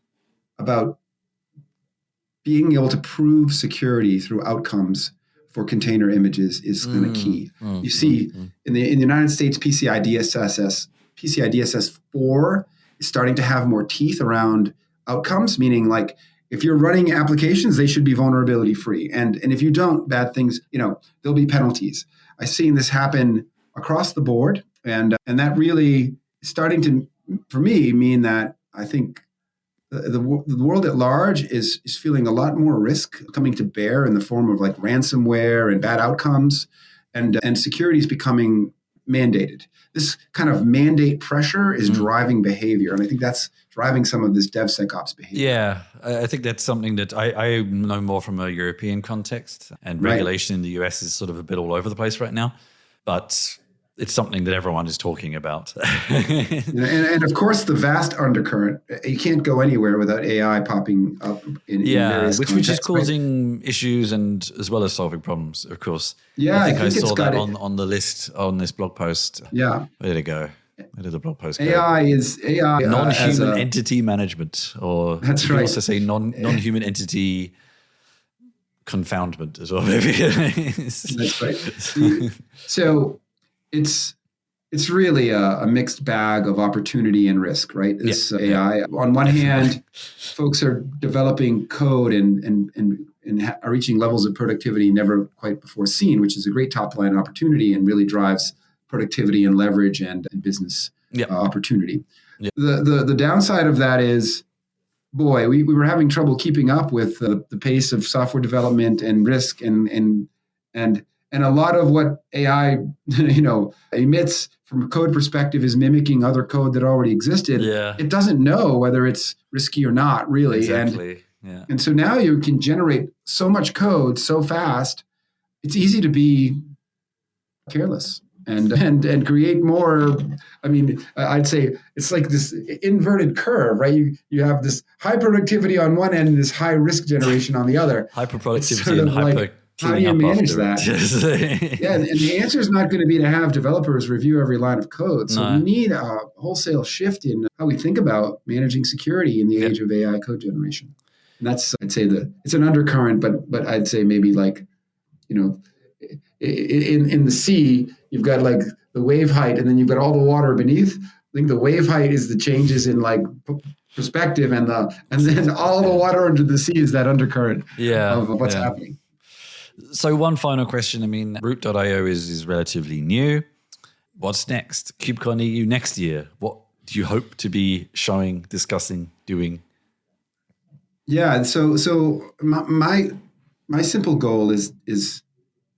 being able to prove security through outcomes for container images is kind of key. You see, in the United States, PCI DSS 4 is starting to have more teeth around outcomes, meaning like if you're running applications, they should be vulnerability free. And if you don't, bad things, there'll be penalties. I've seen this happen across the board, and that really is starting to, for me, mean that I think the world at large is feeling a lot more risk coming to bear in the form of like ransomware and bad outcomes, and security is becoming mandated. This kind of mandate pressure is driving behavior, and I think that's driving some of this DevSecOps behavior. Yeah, I think that's something that I know more from a European context, and regulation in the US is sort of a bit all over the place right now, but it's something that everyone is talking about. and of course, the vast undercurrent, you can't go anywhere without AI popping up in various contexts, which is causing issues and as well as solving problems, of course. Yeah, I think I saw that on the list on this blog post. Yeah. Where did it go? Where did the blog post go? AI non-human entity management, or that's you right. also say non-human entity confoundment as well. Maybe. That's right. So it's really a mixed bag of opportunity and risk, right? This AI. On one hand, folks are developing code and are reaching levels of productivity never quite before seen, which is a great top line opportunity and really drives productivity and leverage and business opportunity. Yep. The downside of that is, boy, we were having trouble keeping up with the pace of software development and risk and a lot of what AI, emits from a code perspective is mimicking other code that already existed. Yeah. It doesn't know whether it's risky or not, really. Exactly. And so now you can generate so much code so fast, it's easy to be careless and create more. I mean, I'd say it's like this inverted curve, right? You have this high productivity on one end and this high risk generation on the other. Hyper productivity and hyper how do you manage that? Yeah, and the answer is not going to be to have developers review every line of code. So we need a wholesale shift in how we think about managing security in the age of AI code generation. And that's, I'd say, it's an undercurrent, but I'd say maybe like, in the sea, you've got like the wave height, and then you've got all the water beneath. I think the wave height is the changes in like perspective, and then all the water under the sea is that undercurrent of what's happening. So one final question. I mean, Root.io is relatively new. What's next? KubeCon EU next year. What do you hope to be showing, discussing, doing? Yeah. So my simple goal is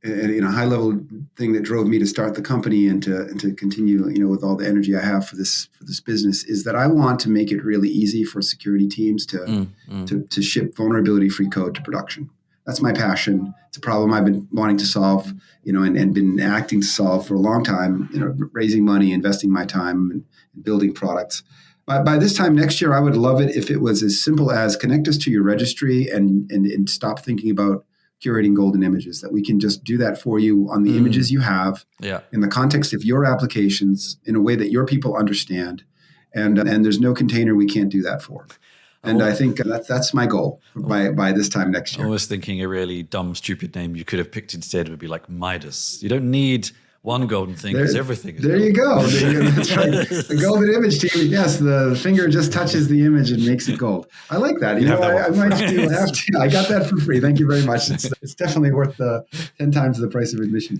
a high level thing that drove me to start the company and to continue, with all the energy I have for this business, is that I want to make it really easy for security teams to ship vulnerability free code to production. That's my passion. It's a problem I've been wanting to solve, and been acting to solve for a long time, raising money, investing my time, and building products. By this time next year, I would love it if it was as simple as connect us to your registry and stop thinking about curating golden images, that we can just do that for you on the images you have in the context of your applications in a way that your people understand. And there's no container we can't do that for. And I think that's my goal by this time next year. I was thinking a really dumb, stupid name you could have picked instead would be like Midas. You don't need one golden thing, because everything is there you go. That's right. The golden image team, yes, the finger just touches the image and makes it gold. I like that. I might have to. I got that for free. Thank you very much. It's definitely worth the 10 times the price of admission.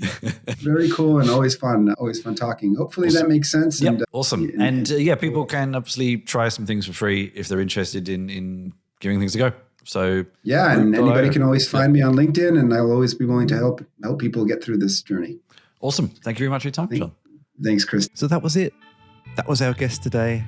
Very cool and always fun talking. Hopefully that makes sense. Yep. Awesome. And people can obviously try some things for free if they're interested in giving things a go. So and anybody can always find me on LinkedIn, and I'll always be willing to help people get through this journey. Awesome. Thank you very much for your time, John. Thanks, Chris. So that was it. That was our guest today.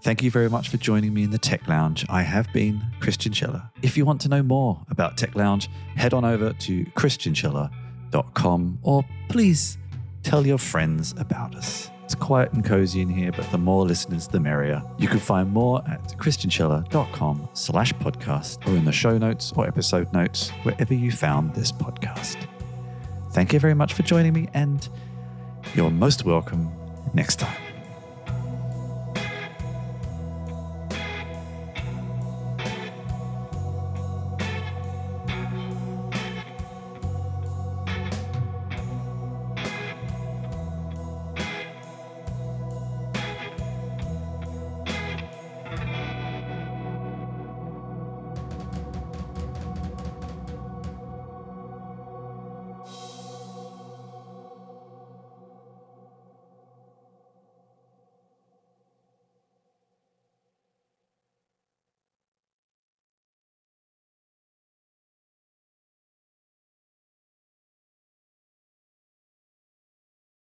Thank you very much for joining me in the Tech Lounge. I have been Christian Scheller. If you want to know more about Tech Lounge, head on over to christianscheller.com, or please tell your friends about us. It's quiet and cozy in here, but the more listeners, the merrier. You can find more at christianscheller.com/podcast, or in the show notes or episode notes, wherever you found this podcast. Thank you very much for joining me, and you're most welcome next time.